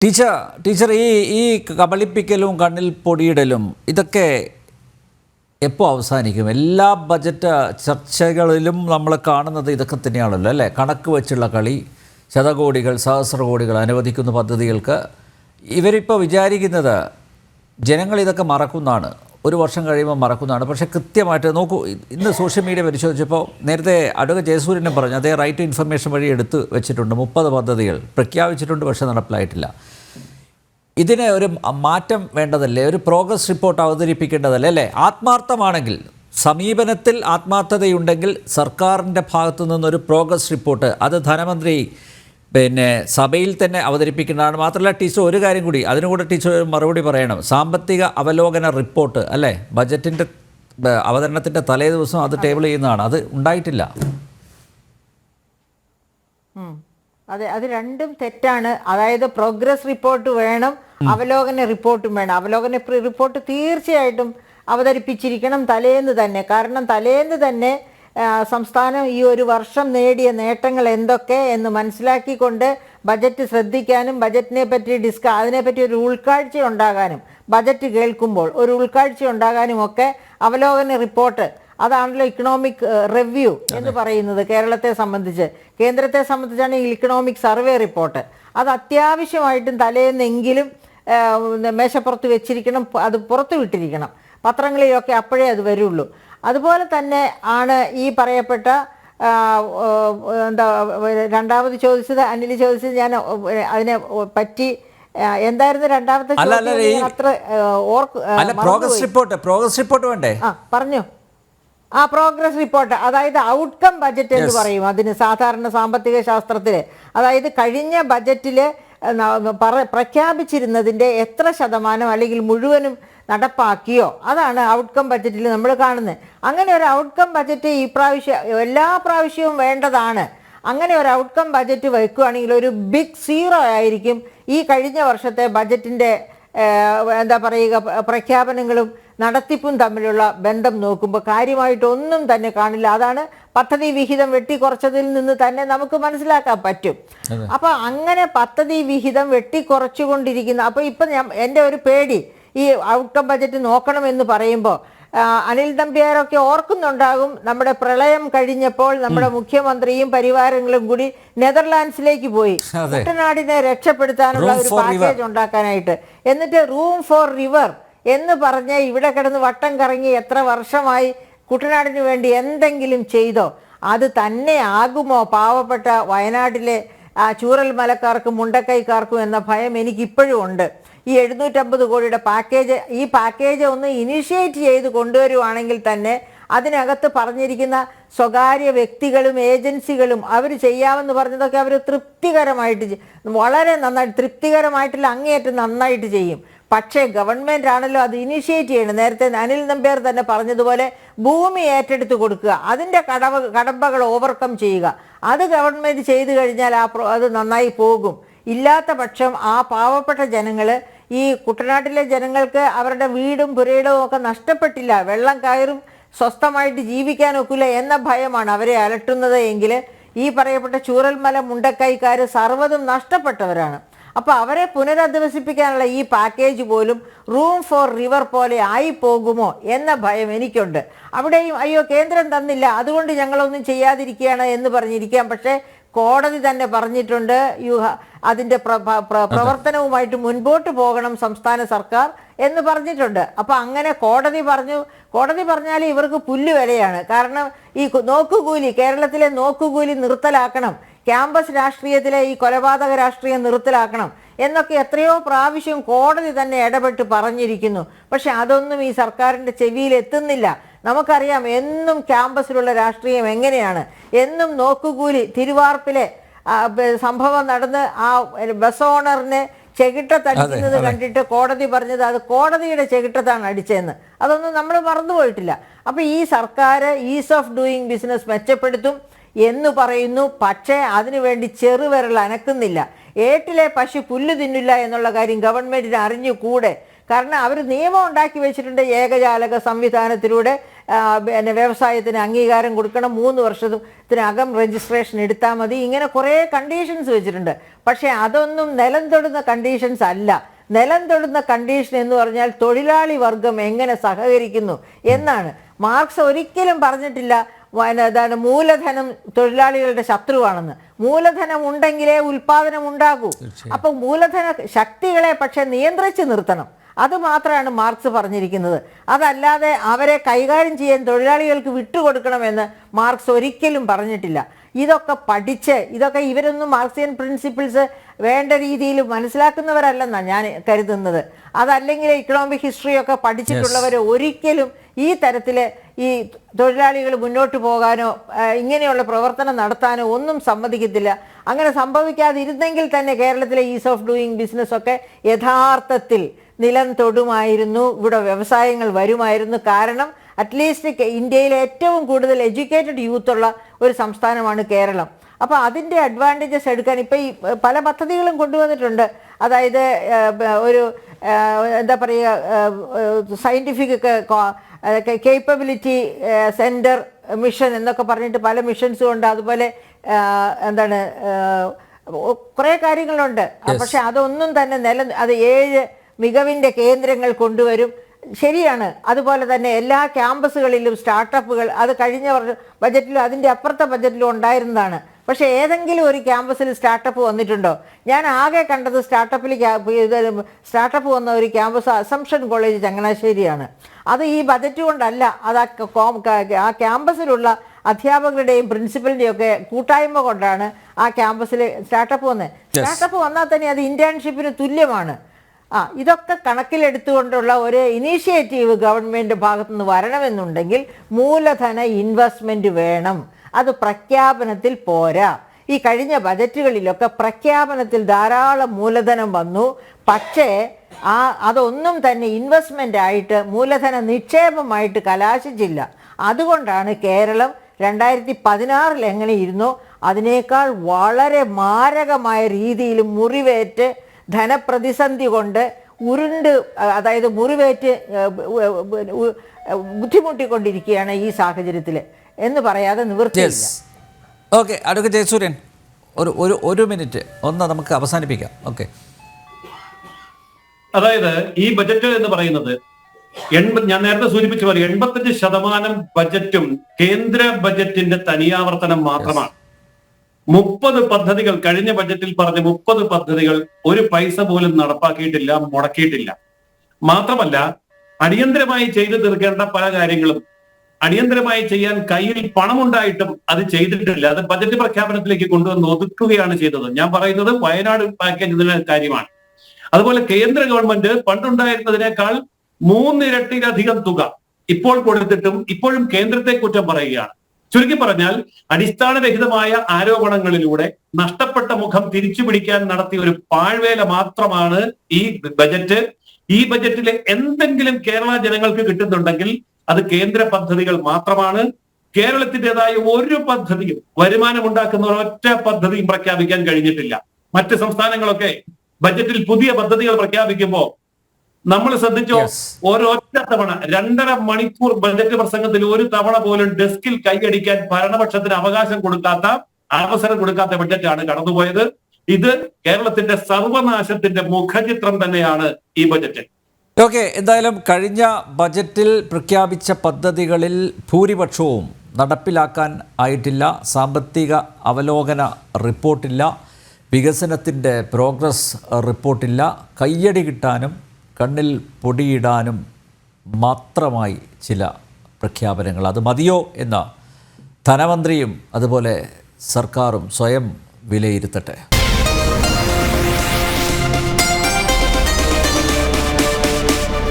Teacher ഈ കബളിപ്പിക്കലും കണ്ണിൽ പൊടിയിടലും ഇതൊക്കെ എപ്പോൾ അവസാനിക്കും? എല്ലാ ബജറ്റ് ചർച്ചകളിലും നമ്മൾ കാണുന്നത് ഇതൊക്കെ തന്നെയാണല്ലോ അല്ലേ? കണക്ക് വെച്ചുള്ള കളി, ശതകോടികൾ സഹസ്രകോടികൾ അനുവദിക്കുന്ന പദ്ധതികൾക്ക്. ഇവരിപ്പോൾ വിചാരിക്കുന്നത് ജനങ്ങൾ ഇതൊക്കെ മറക്കുന്നതാണ്, ഒരു വർഷം കഴിയുമ്പോൾ മറക്കുന്നതാണ്. പക്ഷേ കൃത്യമായിട്ട് നോക്കൂ, ഇന്ന് സോഷ്യൽ മീഡിയ പരിശോധിച്ചപ്പോൾ നേരത്തെ അഡ്വക്കേറ്റ് ജയസൂര്യനെ പറഞ്ഞു, അതേ റൈറ്റ് ടു ഇൻഫർമേഷൻ വഴി എടുത്ത് വെച്ചിട്ടുണ്ട് 30 പദ്ധതികൾ പ്രഖ്യാപിച്ചിട്ടുണ്ട്, പക്ഷേ നടപ്പിലായിട്ടില്ല. ഇതിന് ഒരു മാറ്റം വേണ്ടതല്ലേ? ഒരു പ്രോഗ്രസ് റിപ്പോർട്ട് അവതരിപ്പിക്കേണ്ടതല്ലേ അല്ലേ? ആത്മാർത്ഥമാണെങ്കിൽ, സമീപനത്തിൽ ആത്മാർത്ഥതയുണ്ടെങ്കിൽ സർക്കാരിൻ്റെ ഭാഗത്തു നിന്നൊരു പ്രോഗ്രസ് റിപ്പോർട്ട് അത് ധനമന്ത്രി സഭയിൽ തന്നെ അവതരിപ്പിക്കുന്നതാണ്. മാത്രമല്ല ടീച്ചർ ഒരു കാര്യം കൂടി, അതിനുകൂടെ ടീച്ചർ മറുപടി പറയണം. സാമ്പത്തിക അവലോകന റിപ്പോർട്ട് അല്ലേ, ബജറ്റിൻ്റെ അവതരണത്തിൻ്റെ തലേ ദിവസം അത് ടേബിൾ ചെയ്യുന്നതാണ്. അത് ഉണ്ടായിട്ടില്ല. അതെ, അത് രണ്ടും തെറ്റാണ്. അതായത് പ്രോഗ്രസ് റിപ്പോർട്ട് വേണം, അവലോകന റിപ്പോർട്ടും വേണം. അവലോകന റിപ്പോർട്ട് തീർച്ചയായിട്ടും അവതരിപ്പിച്ചിരിക്കണം തലേന്ന് തന്നെ. കാരണം തലേന്ന് തന്നെ സംസ്ഥാനം ഈ ഒരു വർഷം നേടിയ നേട്ടങ്ങൾ എന്തൊക്കെ എന്ന് മനസ്സിലാക്കിക്കൊണ്ട് ബജറ്റ് ശ്രദ്ധിക്കാനും ബജറ്റിനെ പറ്റി അതിനെപ്പറ്റി ഒരു ഉൾക്കാഴ്ച ഉണ്ടാകാനും, ബജറ്റ് കേൾക്കുമ്പോൾ ഒരു ഉൾക്കാഴ്ച ഉണ്ടാകാനും ഒക്കെ അവലോകന റിപ്പോർട്ട്, അതാണല്ലോ ഇക്കണോമിക് റിവ്യൂ എന്ന് പറയുന്നത്. കേരളത്തെ സംബന്ധിച്ച്, കേന്ദ്രത്തെ സംബന്ധിച്ചാണെങ്കിൽ ഇക്കണോമിക് സർവേ റിപ്പോർട്ട്, അത് അത്യാവശ്യമായിട്ടും തലേന്നെങ്കിലും മേശപ്പുറത്ത് വെച്ചിരിക്കണം, അത് പുറത്തു വിട്ടിരിക്കണം. പത്രങ്ങളിലൊക്കെ അപ്പോഴേ അത് വരുള്ളൂ. അതുപോലെ തന്നെ ആണ് ഈ പറയപ്പെട്ട രണ്ടാമത് ചോദിച്ചത്, അനിൽ ചോദിച്ചത്. ഞാൻ അതിനെ പറ്റി എന്തായിരുന്നു രണ്ടാമത്തെ പ്രോഗ്രസ് റിപ്പോർട്ട് വേണ്ടേ? പറഞ്ഞു. പ്രോഗ്രസ് റിപ്പോർട്ട്, അതായത് ഔട്ട്കം ബജറ്റ് എന്ന് പറയും അതിന് സാധാരണ സാമ്പത്തിക ശാസ്ത്രത്തില്. അതായത് കഴിഞ്ഞ ബജറ്റില് പ്രഖ്യാപിച്ചിരുന്നതിൻ്റെ എത്ര ശതമാനം അല്ലെങ്കിൽ മുഴുവനും നടപ്പാക്കിയോ, അതാണ് ഔട്ട്കം ബജറ്റിൽ നമ്മൾ കാണുന്നത്. അങ്ങനെ ഒരു ഔട്ട്കം ബജറ്റ് ഈ പ്രാവശ്യം എല്ലാ പ്രാവശ്യവും വേണ്ടതാണ്. അങ്ങനെ ഒരു ഔട്ട്കം ബജറ്റ് വയ്ക്കുകയാണെങ്കിൽ ഒരു ബിഗ് സീറോ ആയിരിക്കും ഈ കഴിഞ്ഞ വർഷത്തെ ബജറ്റിൻ്റെ പ്രഖ്യാപനങ്ങളും നടത്തിപ്പും തമ്മിലുള്ള ബന്ധം നോക്കുമ്പോൾ കാര്യമായിട്ടൊന്നും തന്നെ കാണില്ല. അതാണ് പദ്ധതി വിഹിതം വെട്ടിക്കുറച്ചതിൽ നിന്ന് തന്നെ നമുക്ക് മനസ്സിലാക്കാൻ പറ്റും. അപ്പോൾ അങ്ങനെ പദ്ധതി വിഹിതം വെട്ടിക്കുറച്ചുകൊണ്ടിരിക്കുന്ന, അപ്പോൾ ഇപ്പം എൻ്റെ ഒരു പേടി, ഈ ഔട്ട്കം ബജറ്റ് നോക്കണമെന്ന് പറയുമ്പോൾ അനിൽ നമ്പ്യാരൊക്കെ ഓർക്കുന്നുണ്ടാകും, നമ്മുടെ പ്രളയം കഴിഞ്ഞപ്പോൾ നമ്മുടെ മുഖ്യമന്ത്രിയും പരിവാരങ്ങളും കൂടി നെതർലാൻഡ്സിലേക്ക് പോയി കുട്ടനാടിനെ രക്ഷപ്പെടുത്താനുള്ള ഒരു പാക്കേജ് ഉണ്ടാക്കാനായിട്ട്. എന്നിട്ട് റൂം ഫോർ റിവർ എന്ന് പറഞ്ഞ് ഇവിടെ കിടന്ന് വട്ടം കറങ്ങി എത്ര വർഷമായി കുട്ടനാടിന് വേണ്ടി എന്തെങ്കിലും ചെയ്തോ? അത് തന്നെ ആകുമോ പാവപ്പെട്ട വയനാട്ടിലെ ചൂരൽ മലക്കാർക്കും മുണ്ടക്കൈക്കാർക്കും എന്ന ഭയം എനിക്കിപ്പോഴും ഉണ്ട്. ഈ 750 കോടിയുടെ പാക്കേജ്, ഈ പാക്കേജ് ഒന്ന് ഇനിഷ്യേറ്റ് ചെയ്ത് കൊണ്ടുവരുവാണെങ്കിൽ തന്നെ അതിനകത്ത് പറഞ്ഞിരിക്കുന്ന സ്വകാര്യ വ്യക്തികളും ഏജൻസികളും അവർ ചെയ്യാമെന്ന് പറഞ്ഞതൊക്കെ അവർ തൃപ്തികരമായിട്ട്, വളരെ നന്നായിട്ട്, തൃപ്തികരമായിട്ടില്ല, അങ്ങേയറ്റം നന്നായിട്ട് ചെയ്യും. പക്ഷേ ഗവൺമെൻറ് ആണല്ലോ അത് ഇനിഷ്യേറ്റ് ചെയ്യണം. നേരത്തെ അനിൽ നമ്പ്യാർ തന്നെ പറഞ്ഞതുപോലെ ഭൂമി ഏറ്റെടുത്ത് കൊടുക്കുക, അതിൻ്റെ കടമ്പകൾ ഓവർകം ചെയ്യുക. അത് ഗവൺമെൻറ് ചെയ്തു കഴിഞ്ഞാൽ അത് നന്നായി പോകും. ഇല്ലാത്ത പക്ഷം ആ പാവപ്പെട്ട ജനങ്ങൾ, ഈ കുട്ടനാട്ടിലെ ജനങ്ങൾക്ക് അവരുടെ വീടും പുരയിടവും ഒക്കെ നഷ്ടപ്പെട്ടില്ല, വെള്ളം കയറും, സ്വസ്ഥമായിട്ട് ജീവിക്കാനൊക്കില്ല എന്ന ഭയമാണ് അവരെ അലട്ടുന്നത് എങ്കിൽ ഈ പറയപ്പെട്ട ചൂരൽമല മുണ്ടക്കൈക്കാർ സർവ്വതും നഷ്ടപ്പെട്ടവരാണ്. അപ്പോൾ അവരെ പുനരധിവസിപ്പിക്കാനുള്ള ഈ പാക്കേജ് പോലും റൂം ഫോർ റിവർ പോലെ ആയി പോകുമോ എന്ന ഭയം എനിക്കുണ്ട്. അവിടെയും അയ്യോ കേന്ദ്രം തന്നില്ല അതുകൊണ്ട് ഞങ്ങളൊന്നും ചെയ്യാതിരിക്കുകയാണ് എന്ന് പറഞ്ഞിരിക്കാം. പക്ഷേ കോടതി തന്നെ പറഞ്ഞിട്ടുണ്ട് അതിൻ്റെ പ്രവർത്തനവുമായിട്ട് മുൻപോട്ട് പോകണം സംസ്ഥാന സർക്കാർ എന്ന് പറഞ്ഞിട്ടുണ്ട്. അപ്പോൾ അങ്ങനെ കോടതി പറഞ്ഞാൽ ഇവർക്ക് പുല്ല് വിലയാണ്. കാരണം ഈ നോക്കുകൂലി, കേരളത്തിലെ നോക്കുകൂലി നിർത്തലാക്കണം, ക്യാമ്പസ് രാഷ്ട്രീയത്തിലെ ഈ കൊലപാതക രാഷ്ട്രീയം നിർത്തലാക്കണം എന്നൊക്കെ എത്രയോ പ്രാവശ്യം കോടതി തന്നെ ഇടപെട്ട് പറഞ്ഞിരിക്കുന്നു. പക്ഷെ അതൊന്നും ഈ സർക്കാരിൻ്റെ ചെവിയിൽ എത്തുന്നില്ല. നമുക്കറിയാം എന്നും ക്യാമ്പസിലുള്ള രാഷ്ട്രീയം എങ്ങനെയാണ്, എന്നും നോക്കുകൂലി. തിരുവാർപ്പിലെ സംഭവം നടന്ന് ആ ബസ് ഓണറിനെ ചെകിട്ടത്തടിക്കുന്നത് കണ്ടിട്ട് കോടതി പറഞ്ഞത് അത് കോടതിയുടെ ചെകിട്ടത്താണ് അടിച്ചതെന്ന്. അതൊന്നും നമ്മൾ മറന്നുപോയിട്ടില്ല. അപ്പോൾ ഈ സർക്കാർ ഈസ് ഓഫ് ഡൂയിങ് ബിസിനസ് മെച്ചപ്പെടുത്തും എന്ന് പറയുന്നു, പക്ഷേ അതിനുവേണ്ടി ചെറുവിരൽ അനക്കുന്നില്ല. ഏട്ടിലെ പശു പുല്ല് തിന്നില്ല എന്നുള്ള കാര്യം ഗവൺമെൻറ്റിന് അറിഞ്ഞുകൂടെ? കാരണം അവർ നിയമം ഉണ്ടാക്കി വെച്ചിട്ടുണ്ട്, ഏകജാലക സംവിധാനത്തിലൂടെ പിന്നെ വ്യവസായത്തിന് അംഗീകാരം കൊടുക്കണം, 3 വർഷത്തിനകം രജിസ്ട്രേഷൻ എടുത്താൽ മതി, ഇങ്ങനെ കുറേ കണ്ടീഷൻസ് വെച്ചിട്ടുണ്ട്. പക്ഷേ അതൊന്നും നിലം തൊടുന്ന കണ്ടീഷൻസ് അല്ല. നിലം തൊടുന്ന കണ്ടീഷൻ എന്ന് പറഞ്ഞാൽ തൊഴിലാളി വർഗം എങ്ങനെ സഹകരിക്കുന്നു എന്നാണ്. മാർക്സ് ഒരിക്കലും പറഞ്ഞിട്ടില്ല എന്താണ് മൂലധനം തൊഴിലാളികളുടെ ശത്രുവാണെന്ന്. മൂലധനം ഉണ്ടെങ്കിലേ ഉൽപാദനം ഉണ്ടാകൂ. അപ്പോൾ മൂലധന ശക്തികളെ പക്ഷെ നിയന്ത്രിച്ച് നിർത്തണം. അത് മാത്രമാണ് മാർക്സ് പറഞ്ഞിരിക്കുന്നത്. അതല്ലാതെ അവരെ കൈകാര്യം ചെയ്യാൻ തൊഴിലാളികൾക്ക് വിട്ടുകൊടുക്കണമെന്ന് മാർക്സ് ഒരിക്കലും പറഞ്ഞിട്ടില്ല. ഇതൊക്കെ പഠിച്ച് ഇവരൊന്നും മാർക്സിയൻ പ്രിൻസിപ്പിൾസ് വേണ്ട രീതിയിൽ മനസ്സിലാക്കുന്നവരല്ലെന്നാണ് ഞാൻ കരുതുന്നത്. അതല്ലെങ്കിൽ ഇക്കണോമിക് ഹിസ്റ്ററിയൊക്കെ പഠിച്ചിട്ടുള്ളവർ ഒരിക്കലും ഈ തരത്തിൽ ഈ തൊഴിലാളികൾ മുന്നോട്ട് പോകാനോ ഇങ്ങനെയുള്ള പ്രവർത്തനം നടത്താനോ ഒന്നും സമ്മതിക്കത്തില്ല. അങ്ങനെ സംഭവിക്കാതിരുന്നെങ്കിൽ തന്നെ കേരളത്തിലെ ഈസ് ഓഫ് ഡൂയിങ് ബിസിനസ് ഒക്കെ യഥാർത്ഥത്തിൽ നിലം തൊടുമായിരുന്നു, ഇവിടെ വ്യവസായങ്ങൾ വരുമായിരുന്നു. കാരണം അറ്റ്ലീസ്റ്റ് ഇന്ത്യയിലെ ഏറ്റവും കൂടുതൽ എഡ്യൂക്കേറ്റഡ് യൂത്തുള്ള ഒരു സംസ്ഥാനമാണ് കേരളം. അപ്പോൾ അതിൻ്റെ അഡ്വാൻറ്റേജസ് എടുക്കാൻ ഇപ്പോൾ ഈ പല പദ്ധതികളും കൊണ്ടുവന്നിട്ടുണ്ട്. അതായത് ഒരു എന്താ പറയുക, സയൻറ്റിഫിക് കേപ്പബിലിറ്റി സെൻറ്റർ മിഷൻ എന്നൊക്കെ പറഞ്ഞിട്ട് പല മിഷൻസും ഉണ്ട്. അതുപോലെ എന്താണ് കുറേ കാര്യങ്ങളുണ്ട്. പക്ഷെ അതൊന്നും തന്നെ അത് 7 മികവിൻ്റെ കേന്ദ്രങ്ങൾ കൊണ്ടുവരും. ശരിയാണ്. അതുപോലെ തന്നെ എല്ലാ ക്യാമ്പസുകളിലും സ്റ്റാർട്ടപ്പുകൾ, അത് കഴിഞ്ഞ ബജറ്റിലും അതിൻ്റെ അപ്പുറത്തെ ബജറ്റിലും ഉണ്ടായിരുന്നതാണ്. പക്ഷേ ഏതെങ്കിലും ഒരു ക്യാമ്പസിൽ സ്റ്റാർട്ടപ്പ് വന്നിട്ടുണ്ടോ? ഞാൻ ആകെ കണ്ടത് സ്റ്റാർട്ടപ്പ് വന്ന ഒരു ക്യാമ്പസ് അസംഷൻ കോളേജ് ചങ്ങനാശ്ശേരിയാണ്. അത് ഈ ബജറ്റ് കൊണ്ടല്ല, അത് ആ ക്യാമ്പസിലുള്ള അധ്യാപകരുടെയും പ്രിൻസിപ്പലിൻ്റെയും ഒക്കെ കൂട്ടായ്മ കൊണ്ടാണ് ആ ക്യാമ്പസിൽ സ്റ്റാർട്ടപ്പ് വന്നത്. സ്റ്റാർട്ടപ്പ് വന്നാൽ തന്നെ അത് ഇൻറ്റേൺഷിപ്പിന് തുല്യമാണ്. ഇതൊക്കെ കണക്കിലെടുത്തുകൊണ്ടുള്ള ഒരു ഇനീഷ്യേറ്റീവ് ഗവൺമെൻറ് ഭാഗത്തുനിന്ന് വരണമെന്നുണ്ടെങ്കിൽ മൂലധന ഇൻവെസ്റ്റ്മെൻറ്റ് വേണം. അത് പ്രഖ്യാപനത്തിൽ പോരാ. ഈ കഴിഞ്ഞ ബജറ്റുകളിലൊക്കെ പ്രഖ്യാപനത്തിൽ ധാരാളം മൂലധനം വന്നു. പക്ഷേ അതൊന്നും തന്നെ ഇൻവെസ്റ്റ്മെൻ്റ് ആയിട്ട് മൂലധന നിക്ഷേപമായിട്ട് കലാശിച്ചില്ല. അതുകൊണ്ടാണ് കേരളം 2016 എങ്ങനെ ഇരുന്നോ അതിനേക്കാൾ വളരെ മാരകമായ രീതിയിൽ മുറിവേറ്റ് ധനപ്രതിസന്ധി കൊണ്ട് അതായത് മുറിവേറ്റ് ബുദ്ധിമുട്ടിക്കൊണ്ടിരിക്കുകയാണ് ഈ സാഹചര്യത്തിൽ എന്ന് പറയാതെ നിവൃത്തിയില്ല. ഓക്കെ, അഡ്വക്കേറ്റ് ജയസൂര്യൻ, ഒരു മിനിറ്റ് ഒന്ന് നമുക്ക് അവസാനിപ്പിക്കാം. ഓക്കെ, അതായത് ഈ ബജറ്റ് എന്ന് പറയുന്നത് ഞാൻ നേരത്തെ സൂചിപ്പിച്ച പോലെ 85% ബജറ്റും കേന്ദ്ര ബജറ്റിന്റെ തനിയാവർത്തനം മാത്രമാണ്. 30 പദ്ധതികൾ കഴിഞ്ഞ ബജറ്റിൽ പറഞ്ഞ 30 പദ്ധതികൾ ഒരു പൈസ പോലും നടപ്പാക്കിയിട്ടില്ല, മുടക്കിയിട്ടില്ല. മാത്രമല്ല അടിയന്തരമായി ചെയ്തു തീർക്കേണ്ട പല കാര്യങ്ങളും അടിയന്തരമായി ചെയ്യാൻ കയ്യിൽ പണമുണ്ടായിട്ടും അത് ചെയ്തിട്ടില്ല. അത് ബജറ്റ് പ്രഖ്യാപനത്തിലേക്ക് കൊണ്ടുവന്ന് ഒതുക്കുകയാണ് ചെയ്തത്. ഞാൻ പറയുന്നത് വയനാട് പാക്കേജിന്റെ കാര്യമാണ്. അതുപോലെ കേന്ദ്ര ഗവൺമെന്റ് പണ്ടുണ്ടായിരുന്നതിനേക്കാൾ 3 ഇരട്ടിയിലധികം തുക ഇപ്പോൾ കൊടുത്തിട്ടും ഇപ്പോഴും കേന്ദ്രത്തെ കുറ്റം പറയുകയാണ്. ചുരുക്കി പറഞ്ഞാൽ അടിസ്ഥാനരഹിതമായ ആരോപണങ്ങളിലൂടെ നഷ്ടപ്പെട്ട മുഖം തിരിച്ചു പിടിക്കാൻ നടത്തിയ ഒരു പാഴ്വേല മാത്രമാണ് ഈ ബജറ്റ്. ഈ ബജറ്റിലെ എന്തെങ്കിലും കേരള ജനങ്ങൾക്ക് കിട്ടുന്നുണ്ടെങ്കിൽ അത് കേന്ദ്ര പദ്ധതികൾ മാത്രമാണ്. കേരളത്തിൻ്റെതായ ഒരു പദ്ധതിയും വരുമാനമുണ്ടാക്കുന്ന ഒരൊറ്റ പദ്ധതിയും പ്രഖ്യാപിക്കാൻ കഴിഞ്ഞിട്ടില്ല. മറ്റ് സംസ്ഥാനങ്ങളൊക്കെ ബജറ്റിൽ പുതിയ പദ്ധതികൾ പ്രഖ്യാപിക്കുമ്പോൾ നമ്മൾ ശ്രദ്ധിച്ചോ, ഒരൊറ്റ തവണ 2.5 മണിക്കൂർ ബജറ്റ് പ്രസംഗത്തിൽ ഒരു തവണ പോലും ഡെസ്കിൽ കൈയടിക്കാൻ ഭരണപക്ഷത്തിന് അവസരം കൊടുക്കാത്ത ബജറ്റാണ് കടന്നുപോയത്. ഇത് കേരളത്തിന്റെ സർവനാശത്തിന്റെ മുഖചിത്രം തന്നെയാണ് ഈ ബജറ്റ്. ഓക്കെ, എന്തായാലും കഴിഞ്ഞ ബജറ്റിൽ പ്രഖ്യാപിച്ച പദ്ധതികളിൽ ഭൂരിപക്ഷവും നടപ്പിലാക്കാൻ ആയിട്ടില്ല. സാമ്പത്തിക അവലോകന റിപ്പോർട്ടില്ല, വികസനത്തിൻ്റെ പ്രോഗ്രസ് റിപ്പോർട്ടില്ല. കയ്യടി കിട്ടാനും കണ്ണിൽ പൊടിയിടാനും മാത്രമായി ചില പ്രഖ്യാപനങ്ങൾ. അത് മതിയോ എന്ന് ധനമന്ത്രിയും അതുപോലെ സർക്കാരും സ്വയം വിലയിരുത്തട്ടെ.